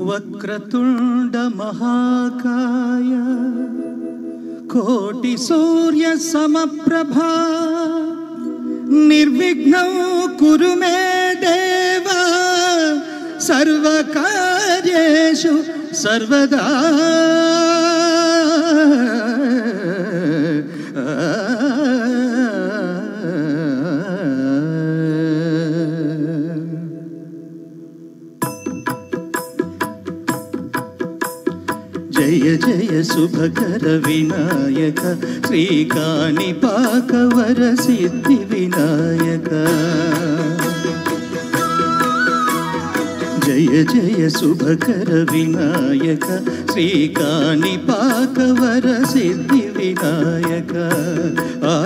వక్రతుండ మహాకాయ కోటి సూర్య సమప్రభా నిర్విఘ్నం కురు మే దేవ సర్వకార్యేషు సర్వదా. జయ జయ శుభకర వినాయక శ్రీకాణిపాక వర సిద్ధి వినాయక. జయ జయ శుభకర వినాయక శ్రీకాణిపాక వర సిద్ధి వినాయక. ఆ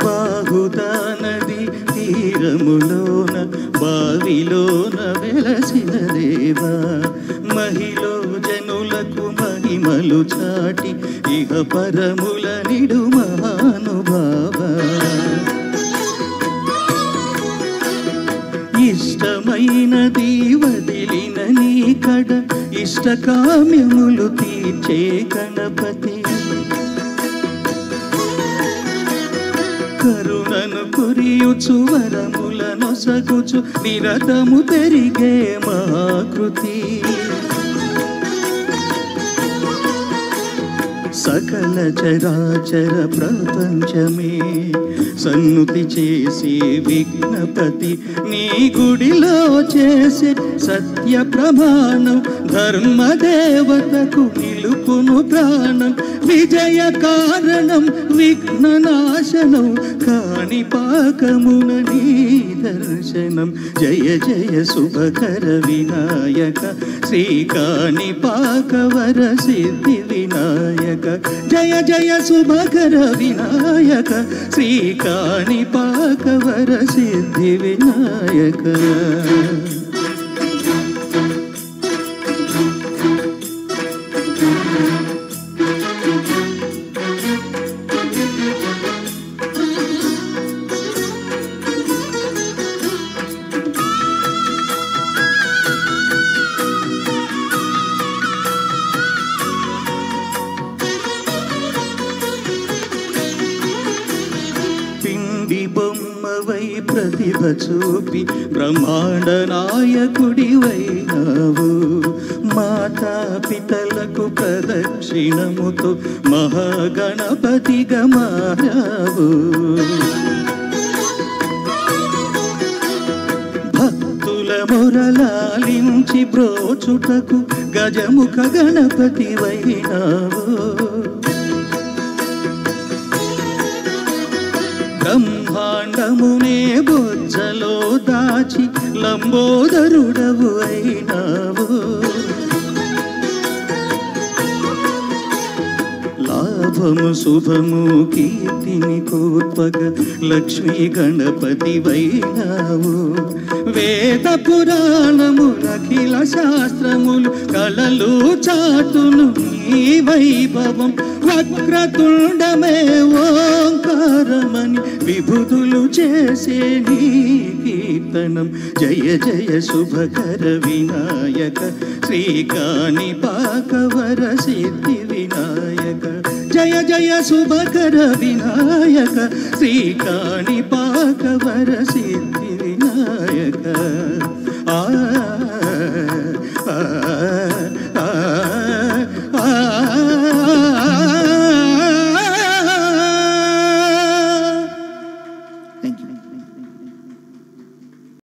బాహుదా నది తీరములోన బావిలోన వెలసిన దేవా మహిళ జనులకు మహిమలు చాటి ఇహ పరముల నిడు మహానుభావ. ఇష్టమైనది వదిలిన నీ కడ ఇష్టకామ్యములు తీర్చే గణపతి. కరుణను కురియుచు వరములను సగుచు నిరతము పెరిగే మహాకృతి. సకల చరాచర ప్రపంచమే సన్నుతి చేసి విఘ్నపతి నీ గుడిలో చేసే సత్య ప్రమాణం ధర్మదేవతకు నిలుపును ప్రాణం. విజయ కారణం విఘ్ననాశనం కాణిపాకమున నీ దర్శనం. జయ జయ శుభకర వినాయక శ్రీకాణిపాక వర సిద్ధి వినాయక. జయ జయ శుభకర వినాయక శ్రీకాణిపాక వర సిద్ధి వినాయక. బొమ్మవై ప్రతిభ చూపి బ్రహ్మాండ నాయకుడివైనావు. మాతా పితలకు ప్రదక్షిణముతో మహాగణపతిగా మారావు. భక్తుల మొరలాలించి బ్రోచుటకు గజముఖ గణపతివైనావు. బ్రహ్మాండమునే బొజ్జలో దాచి లంబోదరుడవు అయినావు. లాభము శుభము కీర్తిని కోత్వగ లక్ష్మీ గణపతి వైనావు. వేద పురాణములు అఖిల శాస్త్రములు కళలు చాటును నీ వైభవం. వక్రతుండమే ఓంకారమని విభుదులు చేసే నీ కీర్తనం. జయ జయ శుభకర వినాయక శ్రీకాణిపాక వర సిద్ధి వినాయక. జయ జయ శుభకర వినాయక శ్రీకాణిపాక వర సిద్ధి వినాయక. ఆ